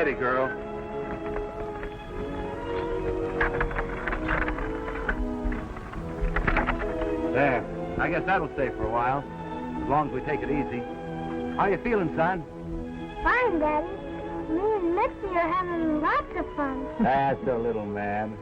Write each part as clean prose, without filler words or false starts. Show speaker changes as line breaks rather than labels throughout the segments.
Steady, girl. There. I guess that'll stay for a while, as long as we take it easy. How you feeling, son?
Fine, Daddy. Me and Mitzi are having lots of fun.
That's a little man.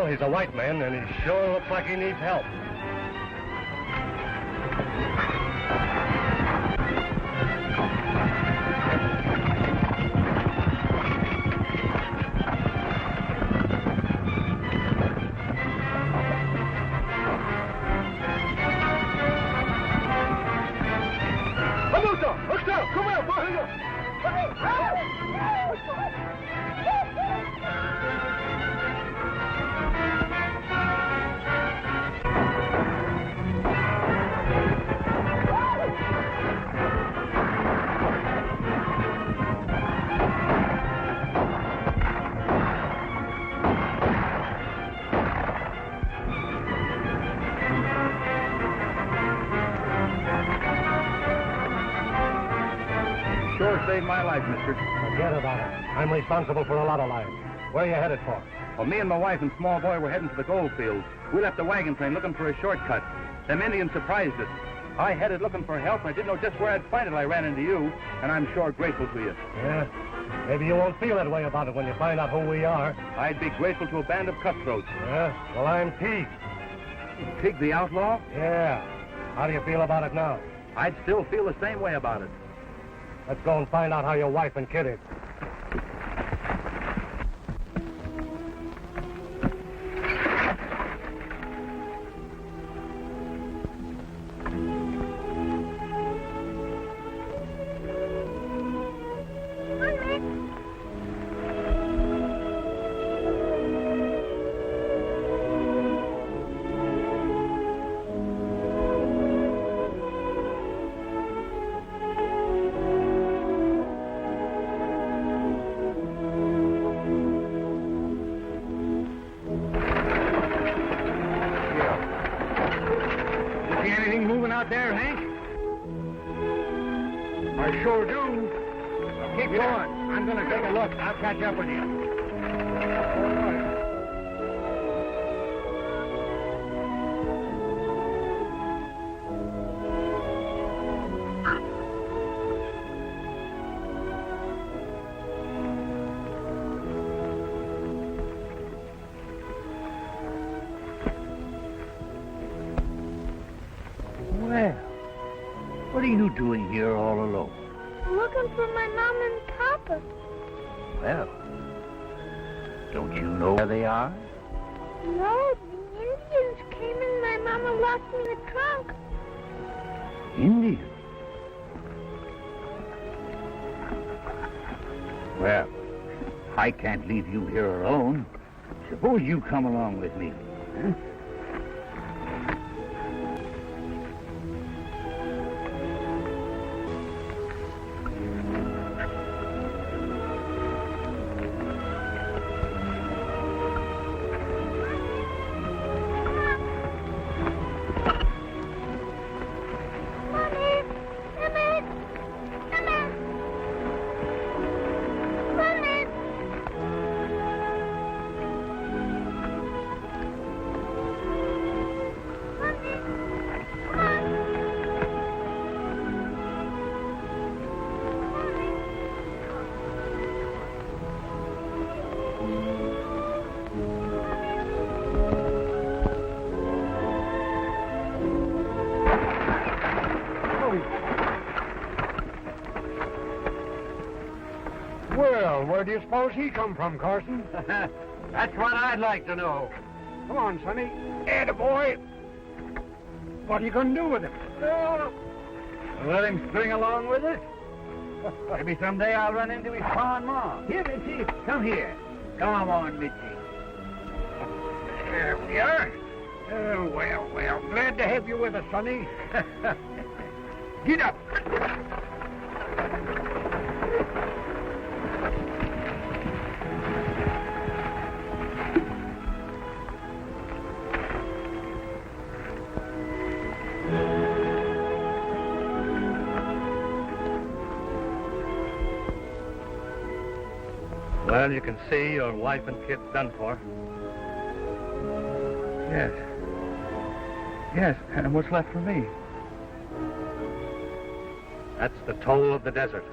He's a white man, and he sure looks like he needs help.
Saved my life, mister.
Forget about it. I'm responsible for a lot of lives. Where are you headed for?
Well, me and my wife and small boy were heading to the gold fields. We left the wagon train looking for a shortcut. Them Indians surprised us. I headed looking for help, and I didn't know just where I'd find it. I ran into you, and I'm sure grateful to you.
Yeah? Maybe you won't feel that way about it when you find out who we are.
I'd be grateful to a band of cutthroats.
Yeah? Well, I'm Pete.
Pig the outlaw?
Yeah. How do you feel about it now?
I'd still feel the same way about it.
Let's go and find out how your wife and kid is.
there, Hank?
I sure do.
Keep going. I'm going to take a look. I'll catch up with you.
All right.
Well, what are you doing here all alone?
Looking for my mom and papa.
Well, don't you know where they are?
No, the Indians came and my mama locked me in the trunk.
Indians? Well, I can't leave you here alone. Suppose you come along with me. Huh?
Well, where do you suppose he come from, Carson?
That's what I'd like to know.
Come on, Sonny. Attaboy. What are you going to do with him?
Let him string along with us. Maybe someday I'll run into his pa and ma. Here, Mitzi. Come here. Come on, Mitzi.
There we are. Well. Glad to have you with us, Sonny. Get up.
Well, you can see your wife and kids done for. Yes, and what's left for me? That's the toll of the desert.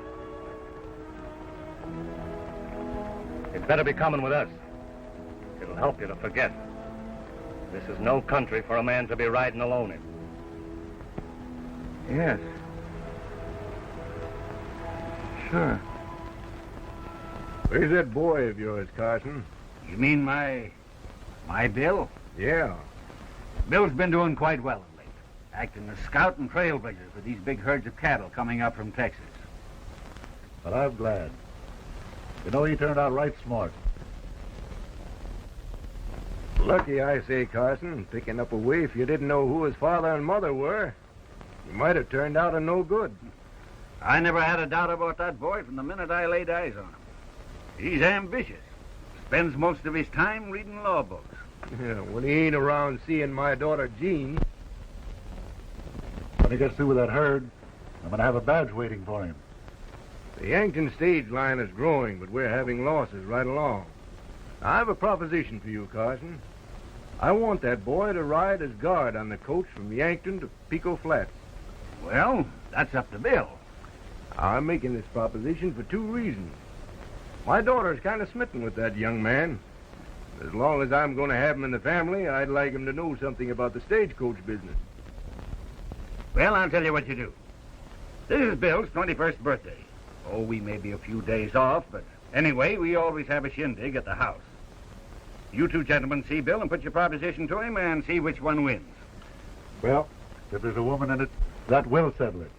You'd better be coming with us. It'll help you to forget. This is no country for a man to be riding alone in. Yes. Sure.
Where's that boy of yours, Carson?
You mean my Bill?
Yeah.
Bill's been doing quite well of late, acting as scout and trailblazer for these big herds of cattle coming up from Texas.
But I'm glad. You know, he turned out right smart.
Lucky, I say, Carson, picking up a waif you didn't know who his father and mother were. You might have turned out a no good.
I never had a doubt about that boy from the minute I laid eyes on him. He's ambitious. Spends most of his time reading law books.
Yeah, when he ain't around seeing my daughter Jean.
When he gets through with that herd, I'm going to have a badge waiting for him.
The Yankton stage line is growing, but we're having losses right along. I have a proposition for you, Carson. I want that boy to ride as guard on the coach from Yankton to Pico Flats.
Well, that's up to Bill.
I'm making this proposition for two reasons. My daughter's kind of smitten with that young man. As long as I'm going to have him in the family, I'd like him to know something about the stagecoach business.
Well, I'll tell you what you do. This is Bill's 21st birthday. Oh, we may be a few days off, but anyway, we always have a shindig at the house. You two gentlemen see Bill and put your proposition to him and see which one wins.
Well, if there's a woman in it, that will settle it.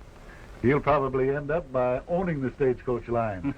He'll probably end up by owning the stagecoach line.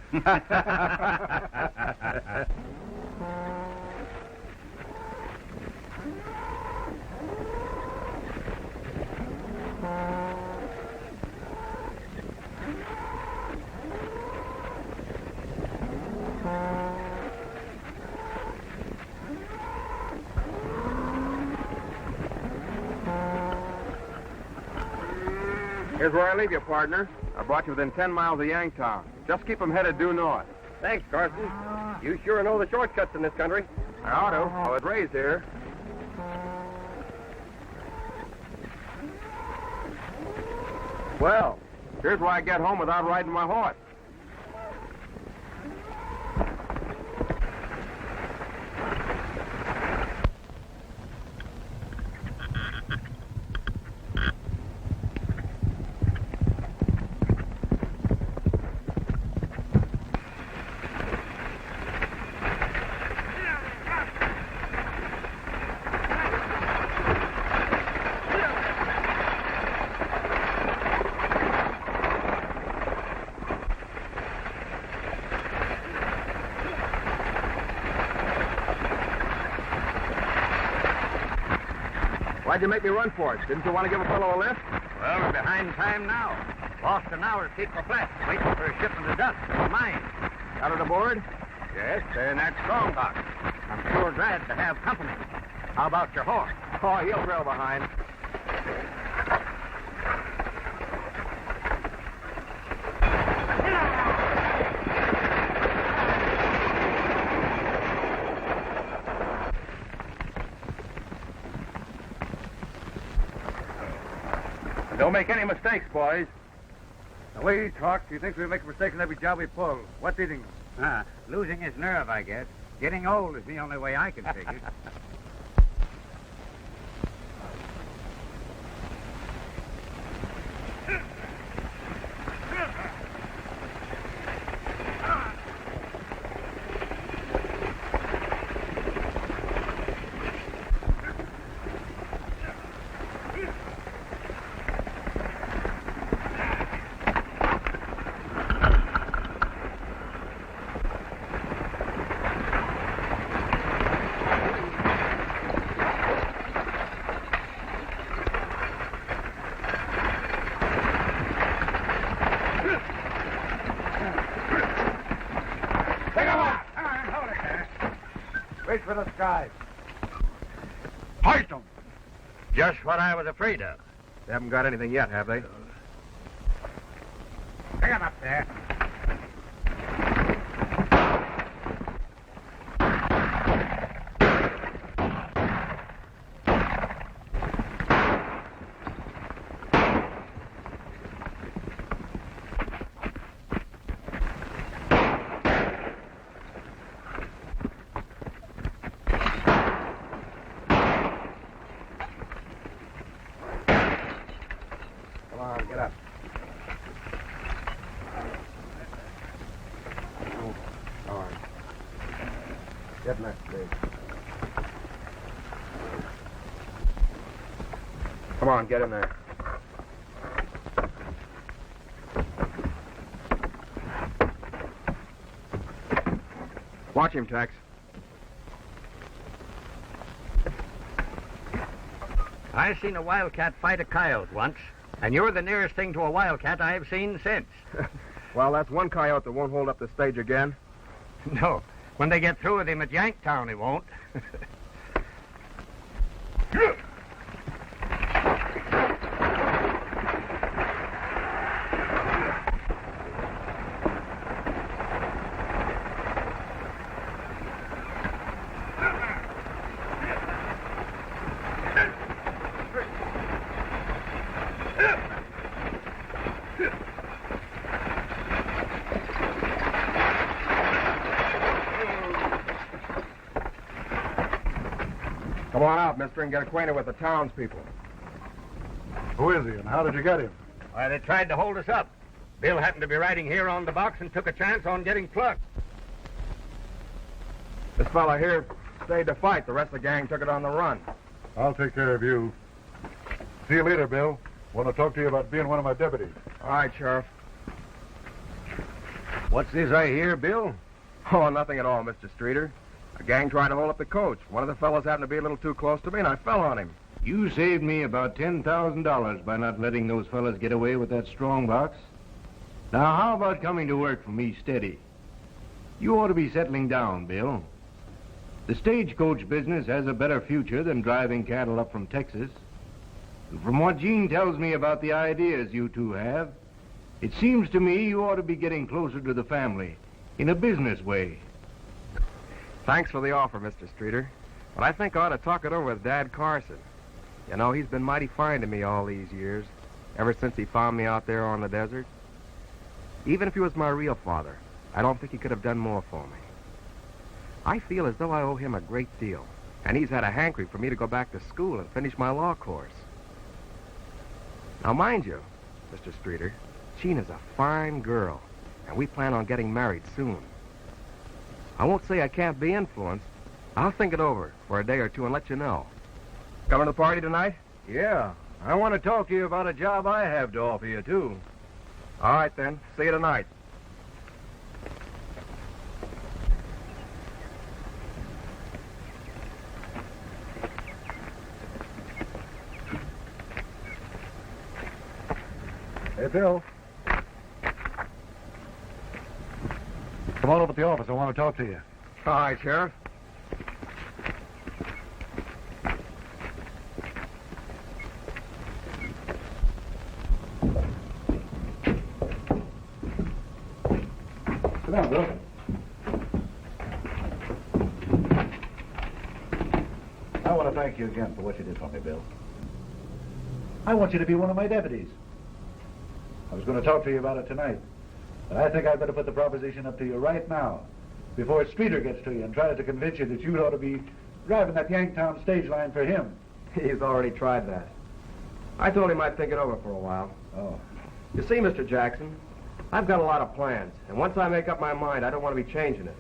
Here's where I leave you, partner. I brought you within 10 miles of Yanktown. Just keep them headed due north.
Thanks, Carson. You sure know the shortcuts in this country.
I ought to. I was raised here. Well, here's where I get home without riding my horse. Why'd you make me run for it? Didn't you want to give a fellow a lift?
Well, we're behind time now. Lost an hour at Cape Flat, waiting for a shipment of dust from the mine.
Got it aboard?
Yes, they're in that strong box. I'm sure glad to have company. How about your horse?
Oh, he'll trail behind.
Don't make any mistakes, boys.
The way he talks, he thinks we make mistakes in every job we pull. What's eating him?
Losing his nerve, I guess. Getting old is the only way I can figure.
Wait for the skies.
Hoist them!
Just what I was afraid of.
They haven't got anything yet, have they?
Pick him up there.
Come on, get up. All right. Get in that stage. Come on, get in there. Watch him, Tex.
I seen a wildcat fight a coyote once, and you're the nearest thing to a wildcat I've seen since.
Well, that's one coyote that won't hold up the stage again.
No, when they get through with him at Yanktown, he won't.
Come on out, mister, and get acquainted with the townspeople.
Who is he, and how did you get him?
Why, they tried to hold us up. Bill happened to be riding here on the box and took a chance on getting plucked.
This fella here stayed to fight. The rest of the gang took it on the run.
I'll take care of you. See you later, Bill. Want to talk to you about being one of my deputies.
All right, Sheriff.
What's this I hear, Bill?
Oh, nothing at all, Mr. Streeter. A gang tried to hold up the coach. One of the fellows happened to be a little too close to me, and I fell on him.
You saved me about $10,000 by not letting those fellas get away with that strong box. Now, how about coming to work for me steady? You ought to be settling down, Bill. The stagecoach business has a better future than driving cattle up from Texas. And from what Jean tells me about the ideas you two have, it seems to me you ought to be getting closer to the family in a business way.
Thanks for the offer, Mr. Streeter. But I think I ought to talk it over with Dad Carson. You know, he's been mighty fine to me all these years, ever since he found me out there on the desert. Even if he was my real father, I don't think he could have done more for me. I feel as though I owe him a great deal, and he's had a hankering for me to go back to school and finish my law course. Now, mind you, Mr. Streeter, Jean is a fine girl, and we plan on getting married soon. I won't say I can't be influenced. I'll think it over for a day or two and let you know. Coming to the party tonight?
Yeah, I want to talk to you about a job I have to offer you, too.
All right, then. See you tonight.
Hey, Bill. Come on over to the office. I want to talk to you.
All right, Sheriff.
Sit down, Bill. I want to thank you again for what you did for me, Bill. I want you to be one of my deputies. I was going to talk to you about it tonight, but I think I'd better put the proposition up to you right now, before Streeter gets to you and tries to convince you that you ought to be driving that Yanktown stage line for him.
He's already tried that. I told him I'd think it over for a while.
Oh.
You see, Mr. Jackson, I've got a lot of plans, and once I make up my mind, I don't want to be changing it.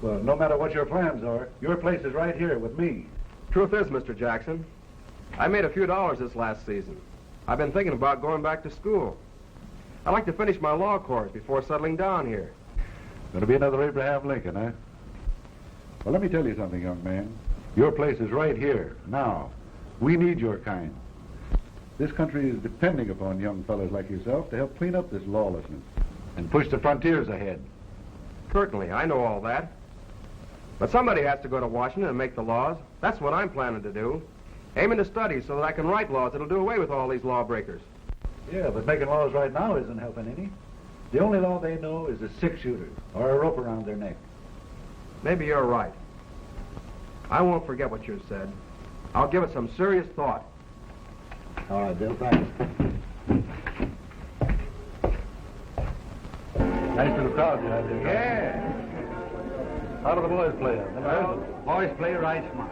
Well, no matter what your plans are, your place is right here with me.
Truth is, Mr. Jackson, I made a few dollars this last season. I've been thinking about going back to school. I'd like to finish my law course before settling down here.
Going to be another Abraham Lincoln, huh? Well, let me tell you something, young man. Your place is right here, now. We need your kind. This country is depending upon young fellas like yourself to help clean up this lawlessness and push the frontiers ahead.
Certainly, I know all that. But somebody has to go to Washington and make the laws. That's what I'm planning to do. Aiming to study so that I can write laws that'll do away with all these lawbreakers.
Yeah, but making laws right now isn't helping any. The only law they know is a six-shooter or a rope around their neck.
Maybe you're right. I won't forget what you said. I'll give it some serious thought.
All right, Bill, thanks. Nice little crowd you have there.
Yeah.
How do the boys play? Never heard of them.
Boys play right smart.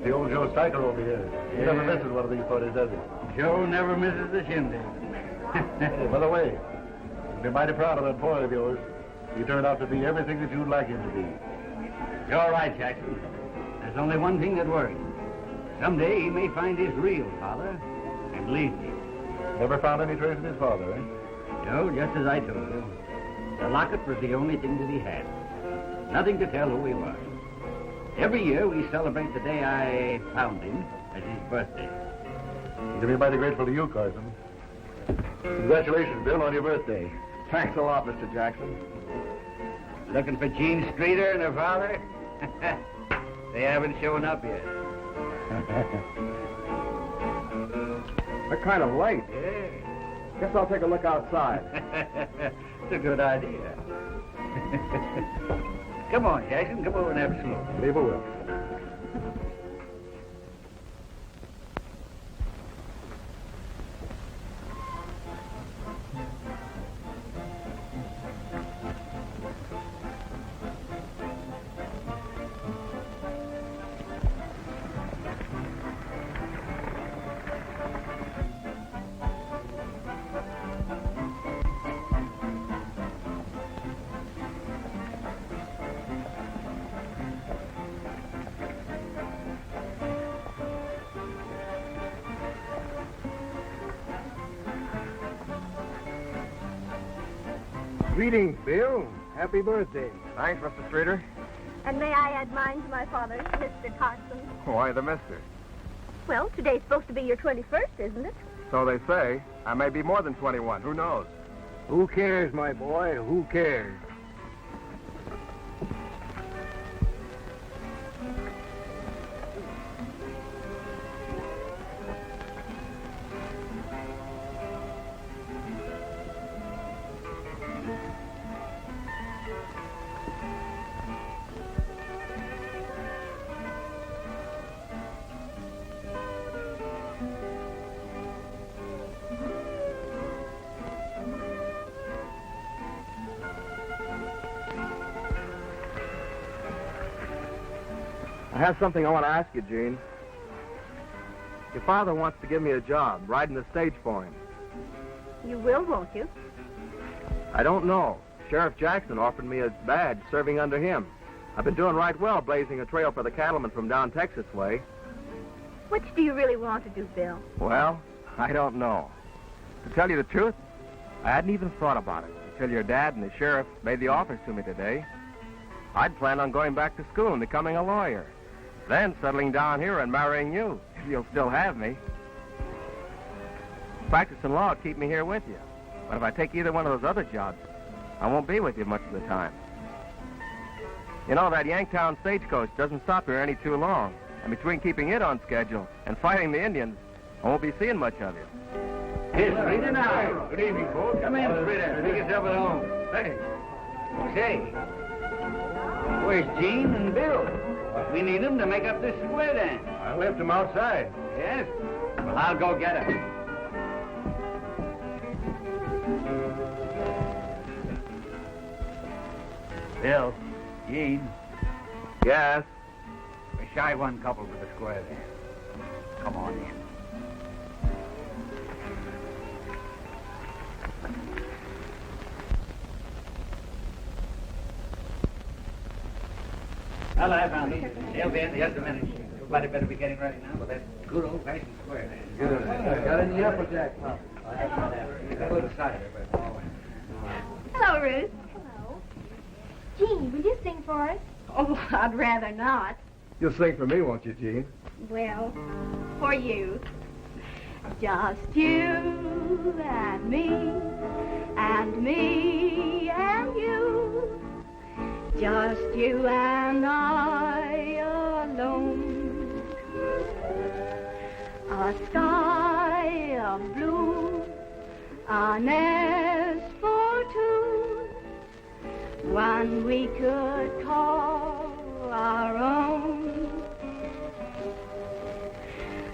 The old Joe Steicher over here. He never misses one of these parties, does he?
Joe never misses the shindig.
Hey, by the way, you'll be mighty proud of that boy of yours. He turned out to be everything that you'd like him to be.
You're right, Jackson. There's only one thing that worries. Someday he may find his real father and leave me.
Never found any trace of his father, eh?
No, just as I told you. The locket was the only thing that he had. Nothing to tell who he was. Every year we celebrate the day I found him as his birthday.
He'll be mighty grateful to you, Carson. Congratulations, Bill, on your birthday.
Thanks a lot, Mr. Jackson.
Looking for Jean Streeter and her father? They haven't shown up yet.
They're kind of late.
Yeah.
Guess I'll take a look outside.
It's a good idea. Come on, Jackson. Come over and have a smoke.
Leave a will.
Greetings, Bill. Happy birthday.
Thanks, Mr. Streeter.
And may I add mine to my father's, Mr. Carson?
Why the mister?
Well, today's supposed to be your 21st, isn't it?
So they say. I may be more than 21. Who knows?
Who cares, my boy? Who cares?
have something I want to ask you, Gene. Your father wants to give me a job, riding the stage for him.
You will, won't you?
I don't know. Sheriff Jackson offered me a badge serving under him. I've been doing right well blazing a trail for the cattlemen from down Texas way.
Which do you really want to do, Bill?
Well, I don't know. To tell you the truth, I hadn't even thought about it until your dad and the sheriff made the offers to me today. I'd planned on going back to school and becoming a lawyer. Then settling down here and marrying you, if you'll still have me. Practicing law will keep me here with you. But if I take either one of those other jobs, I won't be with you much of the time. You know, that Yanktown Stagecoach doesn't stop here any too long. And between keeping it on schedule and fighting the Indians, I won't be seeing much of you.
Here's Streeter now.
Good evening, folks.
Come in, Streeter. Make yourself at home.
Hey.
Say, where's Gene and Bill? We need them to make up this square dance.
I left them outside.
Yes? Well, I'll go get them. Bill, Gene,
Yes?
we're shy one couple for the square dance. Come on in. Well, I found them. They'll be in just a minute. Everybody better be getting ready now for that good old-fashioned square dance.
Good. Got any applejack, Pop?
Got a little cider, but...
Hello, Ruth. Hello. Jean, will you sing for us? Oh, I'd rather not.
You'll sing for me, won't you, Gene?
Well, for you. Just you and me and me and you. Just you and I alone. A sky of blue, a nest for two, one we could call our own.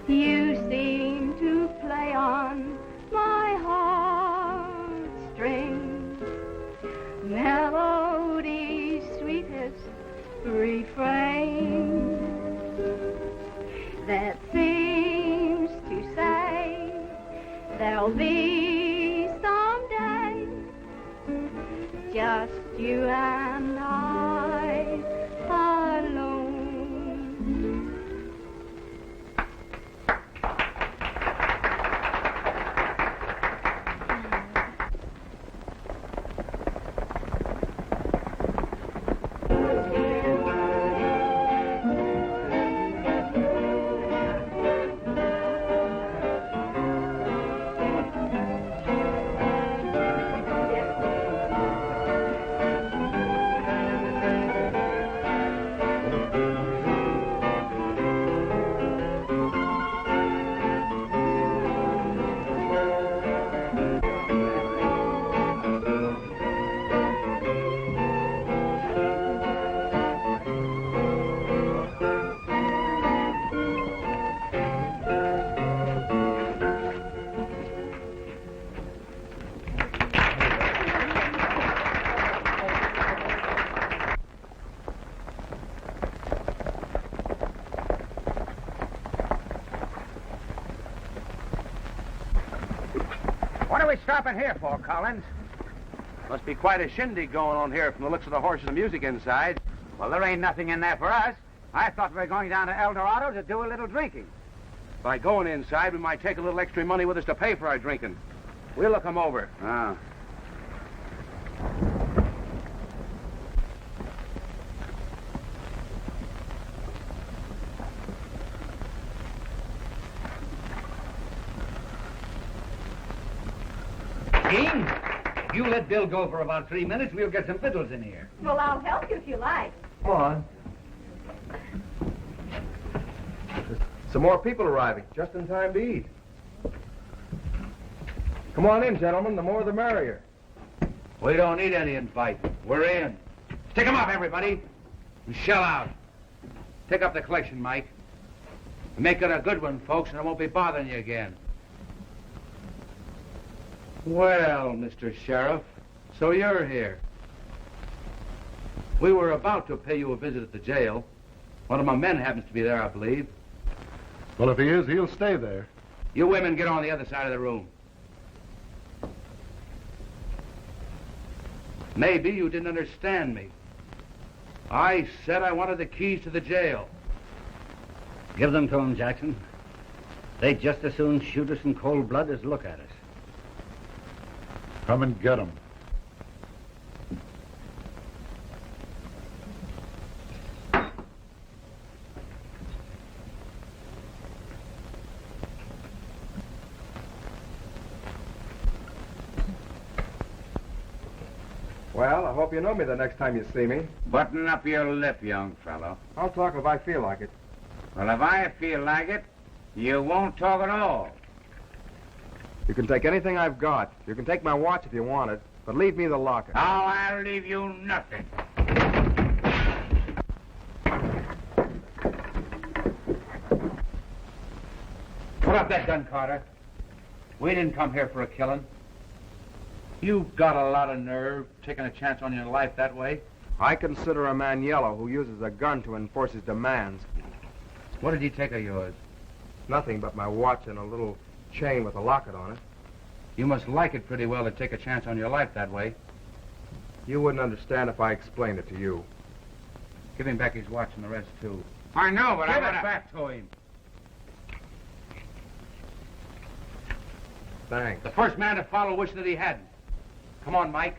You seem to play on my heartstrings, melody's sweetest refrain that seems to say there'll be someday just you and I alone.
What are we stopping here for, Collins?
Must be quite a shindig going on here from the looks of the horses and music inside.
Well, there ain't nothing in there for us. I thought we were going down to El Dorado to do a little drinking.
By going inside, we might take a little extra money with us to pay for our drinking. We'll look 'em over.
Ah. Gene, you let Bill go for about 3 minutes. We'll get some fiddles in here.
Well, I'll help you if you like.
Come on. Some more people arriving, just in time to eat. Come on in, gentlemen. The more the merrier.
We don't need any invite. We're in. Stick 'em up, everybody. And shell out. Take up the collection, Mike. And make it a good one, folks, and I won't be bothering you again. Well, Mr. Sheriff, so you're here. We were about to pay you a visit at the jail,
One of my men happens to be there, I believe.
Well, if he is, he'll stay there.
You women get on the other side of the room. Maybe you didn't understand me. I said I wanted the keys to the jail.
Give them to him, Jackson. They'd just as soon shoot us in cold blood as look at us.
Come and get him.
Well, I hope you know me the next time you see me.
Button up your lip, young fellow.
I'll talk if I feel like it.
Well, if I feel like it, you won't talk at all.
You can take anything I've got. You can take my watch if you want it, but leave me the locker.
Oh, I'll leave you nothing.
Put up that gun, Carter. We didn't come here for a killing. You've got a lot of nerve, taking a chance on your life that way.
I consider a man yellow who uses a gun to enforce his demands.
What did he take of yours?
Nothing but my watch and a little chain with a locket on it.
You must like it pretty well to take a chance on your life that way.
You wouldn't understand if I explained it to you.
Give him back his watch and the rest, too.
I know, but
Give
I
it
want
back to him.
Thanks.
The first man to follow wished that he hadn't. Come on, Mike.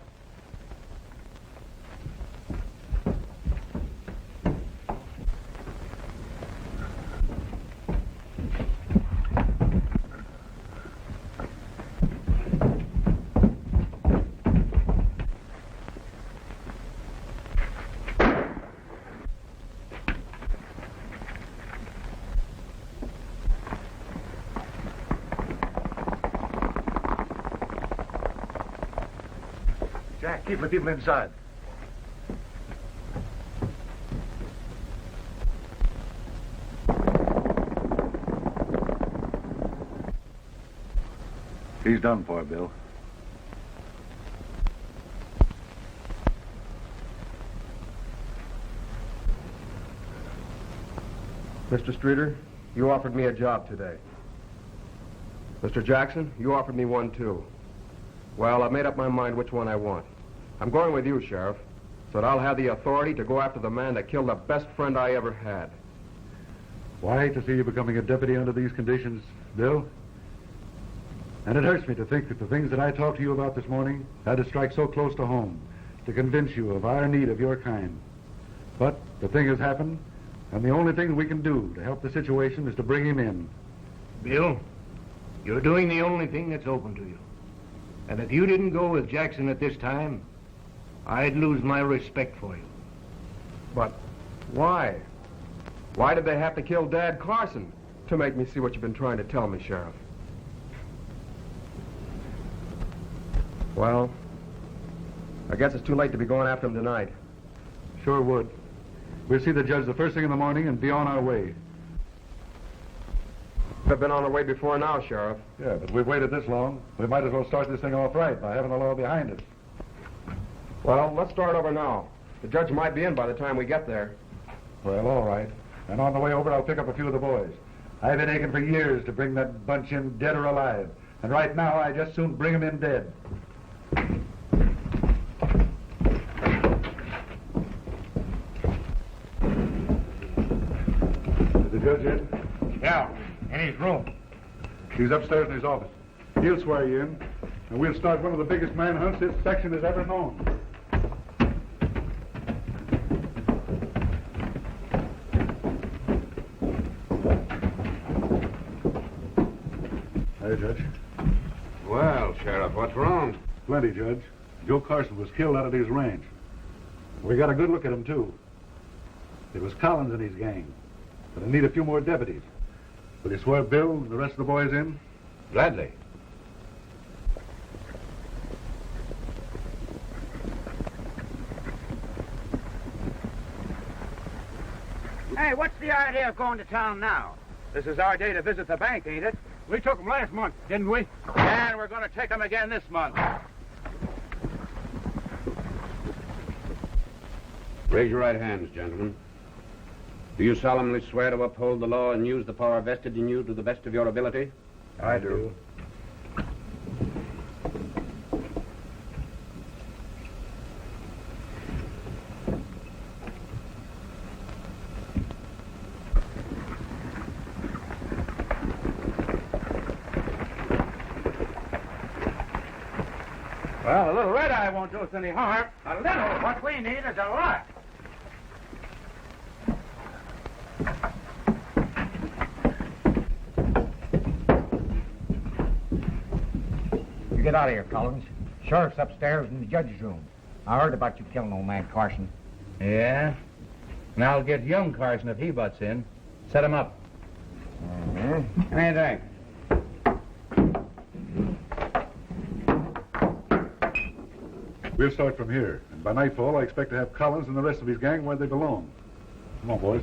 Jack, keep the people inside. He's done for, Bill.
Mr. Streeter, you offered me a job today. Mr. Jackson, you offered me one, too. Well, I've made up my mind which one I want. I'm going with you, Sheriff, so that I'll have the authority to go after the man that killed the best friend I ever had.
Well, I hate to see you becoming a deputy under these conditions, Bill. And it hurts me to think that the things that I talked to you about this morning had to strike so close to home to convince you of our need of your kind. But the thing has happened, and the only thing we can do to help the situation is to bring him in.
Bill, you're doing the only thing that's open to you. And if you didn't go with Jackson at this time, I'd lose my respect for you.
But why? Why did they have to kill Dad Carson to make me see what you've been trying to tell me, Sheriff? Well, I guess it's too late to be going after him tonight.
Sure would. We'll see the judge the first thing in the morning and be on our way.
We've been on our way before now, Sheriff.
Yeah, but we've waited this long. We might as well start this thing off right by having the law behind us.
Well, let's start over now. The judge might be in by the time we get there.
Well, all right. And on the way over, I'll pick up a few of the boys. I've been aching for years to bring that bunch in dead or alive. And right now, I just soon bring them in dead. Is the judge in?
Yeah, in his room.
He's upstairs in his office. He'll swear you in, and we'll start one of the biggest manhunts this section has ever known. Hey, Judge.
Well, Sheriff, what's wrong?
Plenty, Judge. Joe Carson was killed out at his ranch. We got a good look at him, too. It was Collins and his gang. But I need a few more deputies. Will you swear Bill and the rest of the boys in?
Gladly.
Hey, what's the idea of going to town now?
This is our day to visit the bank, ain't it?
We took him last month, didn't we?
And we're going to take them again this month.
Raise your right hands, gentlemen.
Do you solemnly swear to uphold the law and use the power vested in you to the best of your ability?
I do.
Well, a little red-eye won't do us any harm. A little. What we need is a lot.
You get out of here, Collins. Sheriff's upstairs in the judge's room. I heard about you killing old man Carson.
Yeah? And I'll get young Carson if he butts in. Set him up.
Mm-hmm.
Anything.
We'll start from here. And by nightfall, I expect to have Collins and the rest of his gang where they belong. Come on, boys.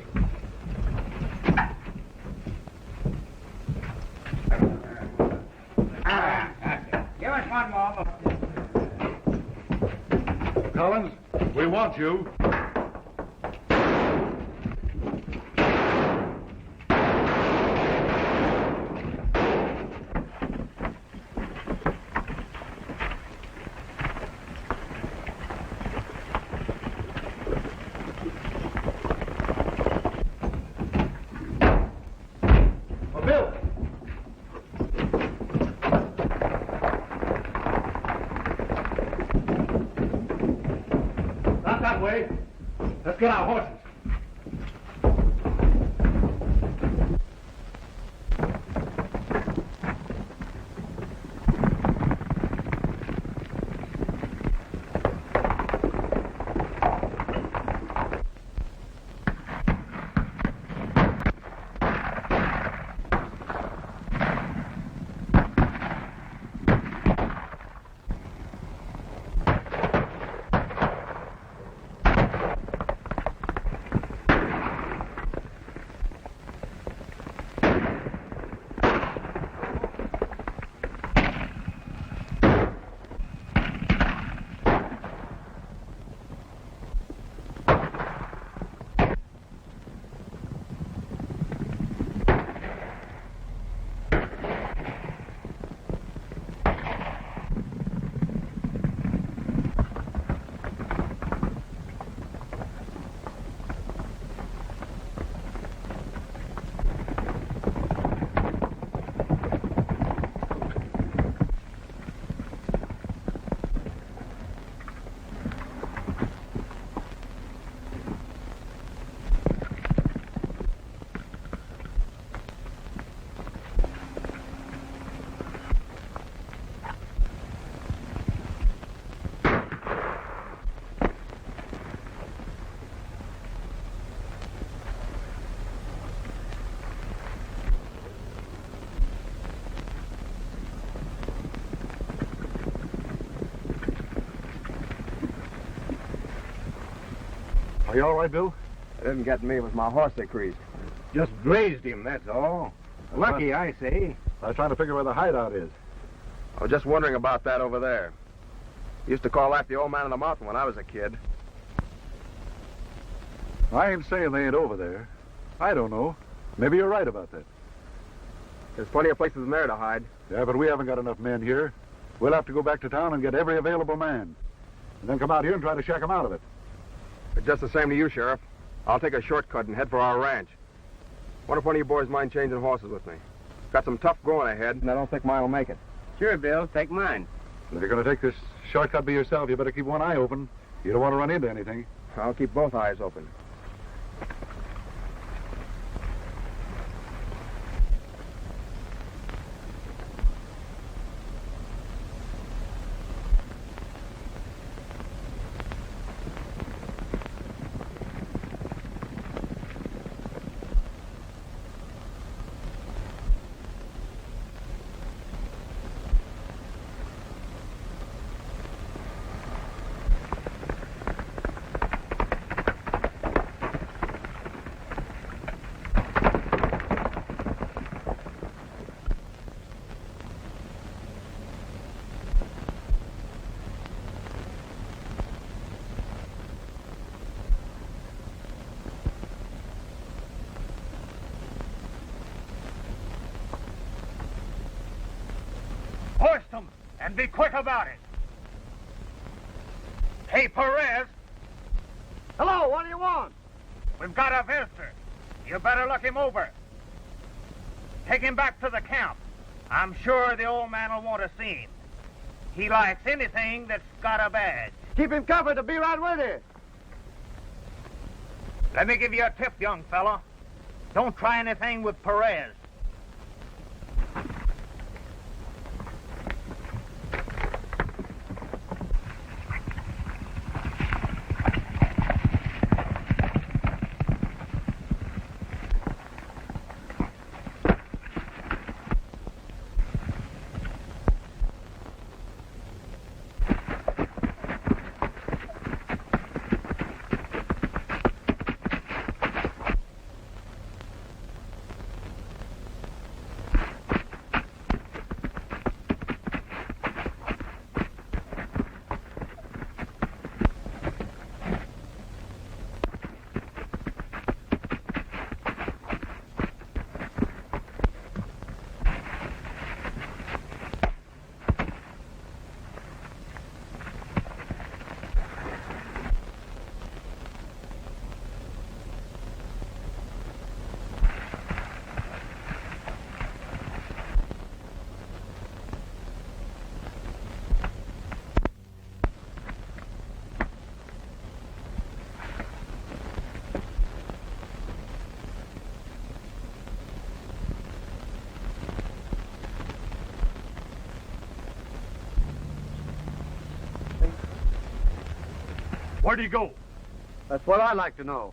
Give us one more.
Collins, we want you.
Let's get our horses.
Are you all right, Bill?
It didn't get me. It was my horse they creased.
Just grazed him, that's all. Lucky, I say.
I was trying to figure where the hideout is.
I was just wondering about that over there. Used to call that the old man of the mountain when I was a kid.
I ain't saying they ain't over there. I don't know. Maybe you're right about that.
There's plenty of places in there to hide.
Yeah, but we haven't got enough men here. We'll have to go back to town and get every available man. And then come out here and try to shack them out of it.
But just the same to you, Sheriff. I'll take a shortcut and head for our ranch. Wonder if one of you boys mind changing horses with me. Got some tough going ahead, and I don't think mine will make it.
Sure, Bill. Take mine.
If you're going to take this shortcut by yourself, you better keep one eye open. You don't want to run into anything.
I'll keep both eyes open.
And be quick about it. Hey, Perez.
Hello, what do you want?
We've got a visitor. You better look him over. Take him back to the camp. I'm sure the old man will want to see him. He likes anything that's got a badge.
Keep him covered. I'll be right with you.
Let me give you a tip, young fella. Don't try anything with Perez. Where'd he go?
That's what I'd like to know.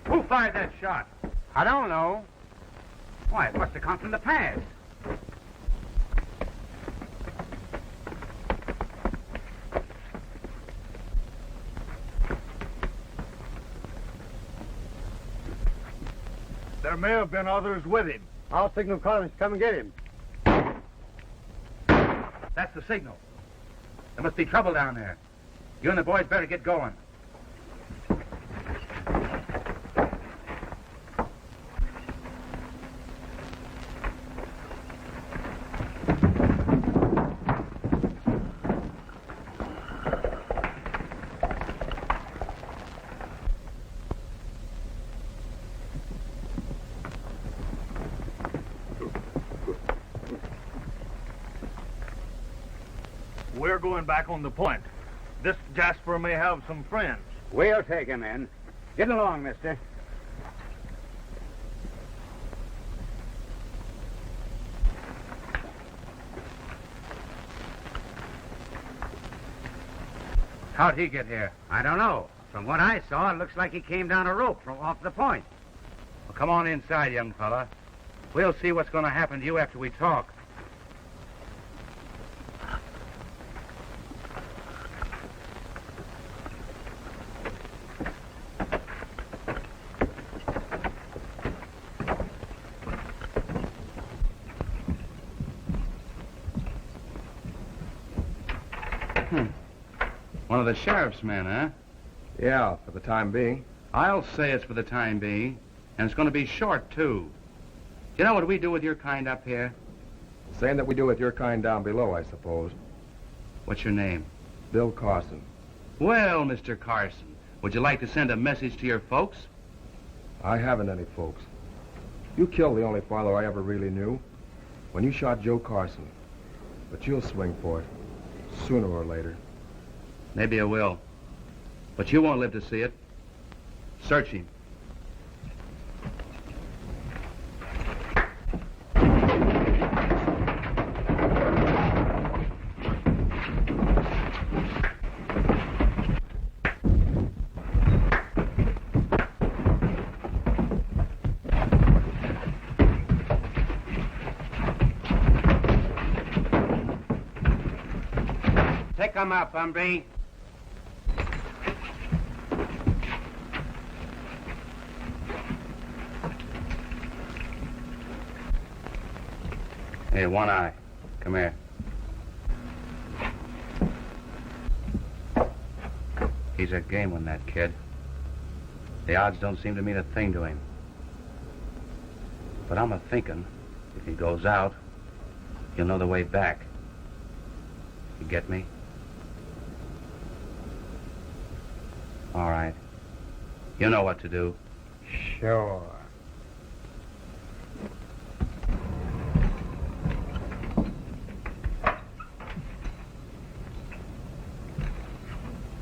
Who fired that shot? I don't know. Why, it must have come from the pass.
There may have been others with him.
I'll signal Collins to come and get him.
That's the signal. There must be trouble down there. You and the boys better get going.
We're going back on the point. This Jasper may have some friends.
We'll take him in. Get along, mister.
How'd he get here?
I don't know. From what I saw, it looks like he came down a rope from off the point.
Well, come on inside, young fella. We'll see what's going to happen to you after we talk. One of the sheriff's men, huh?
Yeah, for the time being.
I'll say it's for the time being, and it's going to be short, too. You know what we do with your kind up here?
Same that we do with your kind down below, I suppose.
What's your name?
Bill Carson.
Well, Mr. Carson, would you like to send a message to your folks?
I haven't any folks. You killed the only father I ever really knew when you shot Joe Carson. But you'll swing for it, sooner or later.
Maybe I will. But you won't live to see it. Search him.
Pick him up, hombre.
Hey, One Eye, come here. He's a game one, that kid. The odds don't seem to mean a thing to him. But I'm a-thinking, if he goes out, he'll know the way back. You get me? All right. You know what to do.
Sure.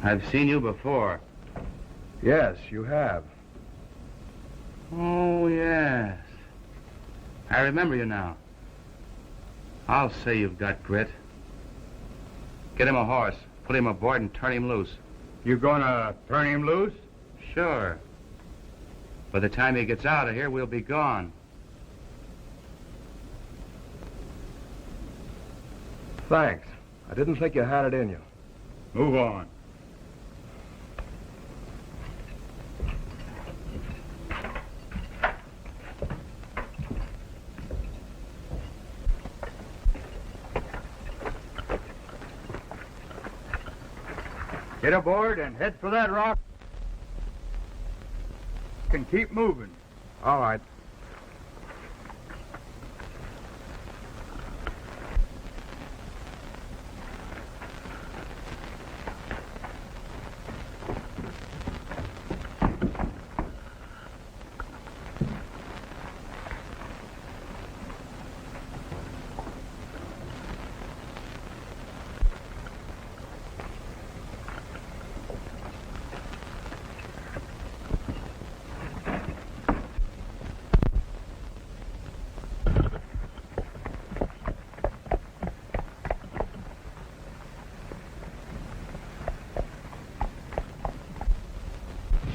I've seen you before.
Yes, you have.
Oh, yes. I remember you now. I'll say you've got grit. Get him a horse, put him aboard, and turn him loose.
You gonna turn him loose?
Sure. By the time he gets out of here, we'll be gone.
Thanks. I didn't think you had it in you.
Move on. Get aboard and head for that rock. And keep moving.
All right.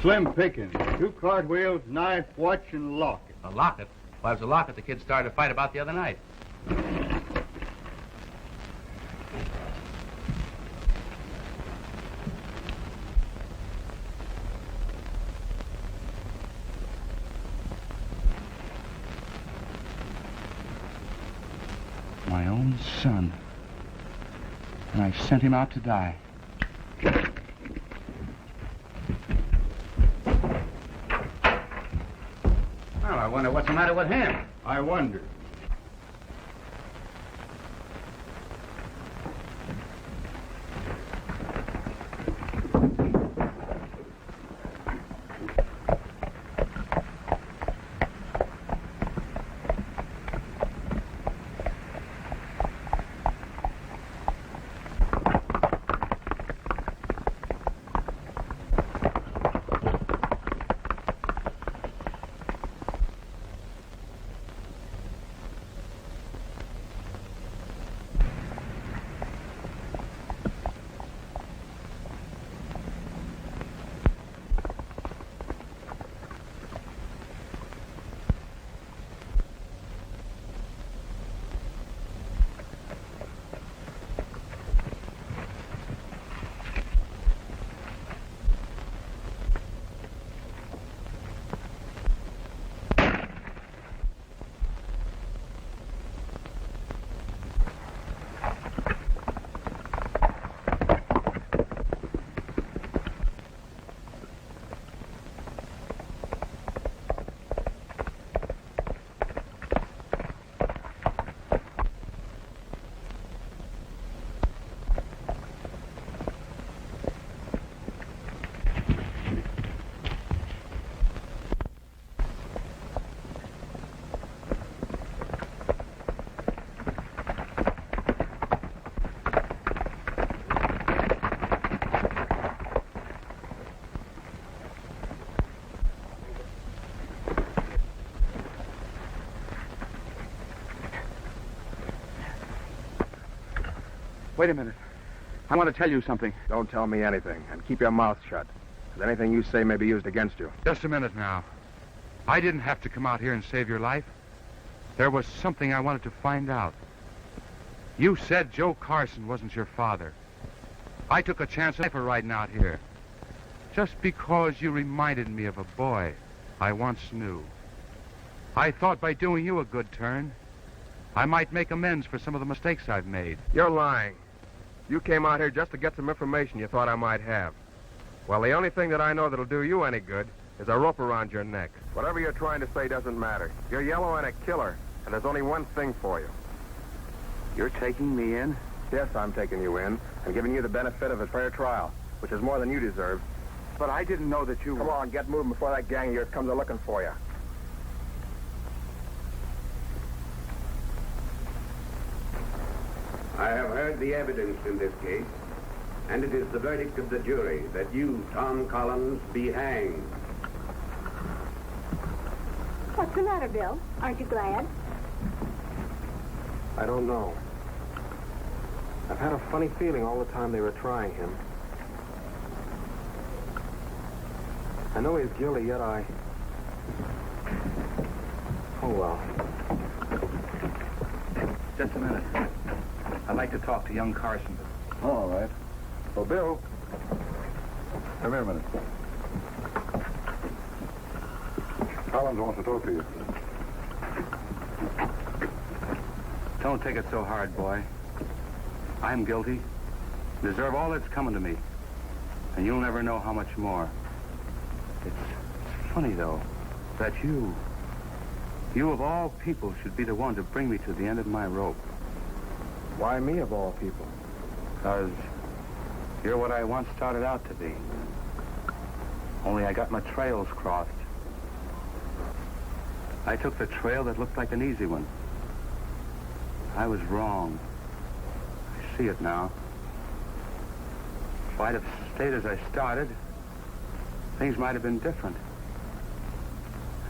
Slim pickings. 2 cartwheels, knife, watch, and locket.
A locket? Well, it was a locket the kid started a fight about the other night. My own son. And I sent him out to die. Well, I wonder what's the matter with him.
I wonder.
Wait a minute. I want to tell you something.
Don't tell me anything, and keep your mouth shut. Because anything you say may be used against you.
Just a minute now. I didn't have to come out here and save your life. There was something I wanted to find out. You said Joe Carson wasn't your father. I took a chance on riding out here. Just because you reminded me of a boy I once knew. I thought by doing you a good turn, I might make amends for some of the mistakes I've made.
You're lying. You came out here just to get some information you thought I might have. Well, the only thing that I know that'll do you any good is a rope around your neck. Whatever you're trying to say doesn't matter. You're yellow and a killer, and there's only one thing for you.
You're taking me in?
Yes, I'm taking you in and giving you the benefit of a fair trial, which is more than you deserve.
But I didn't know that you...
Come on, get moving before that gang of yours comes a-looking for you.
I have heard the evidence in this case, and it is the verdict of the jury that you, Tom Collins, be hanged.
What's the matter, Bill? Aren't you glad?
I don't know. I've had a funny feeling all the time they were trying him. I know he's guilty, yet I... Oh, well.
Just a minute. I'd like to talk to young Carson.
All right.
Well, Bill...
Come here a minute. Collins wants to talk to you.
Don't take it so hard, boy. I'm guilty. Deserve all that's coming to me. And you'll never know how much more. It's funny, though, that you of all people should be the one to bring me to the end of my rope.
Why me of all people?
Because you're what I once started out to be. Only I got my trails crossed. I took the trail that looked like an easy one. I was wrong. I see it now. If I'd have stayed as I started, things might have been different.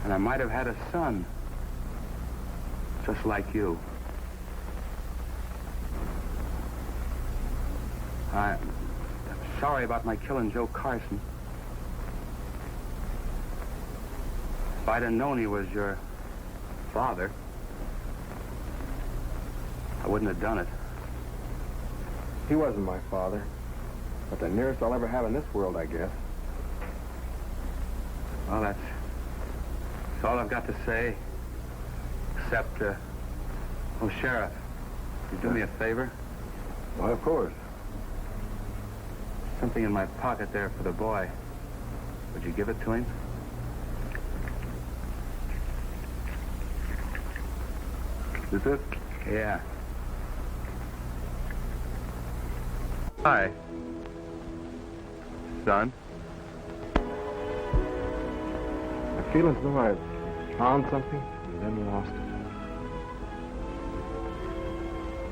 And I might have had a son, just like you. I'm sorry about my killing Joe Carson. If I'd have known he was your father, I wouldn't have done it.
He wasn't my father. But the nearest I'll ever have in this world, I guess.
Well, that's all I've got to say. Except, oh, Sheriff, you do me a favor?
Why, of course.
Something in my pocket there for the boy. Would you give it to him?
Is it?
Yeah.
Hi. Son?
I feel as though I've found something and then lost it.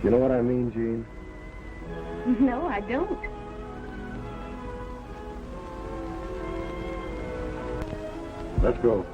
You know what I mean, Gene?
No, I don't.
Let's go.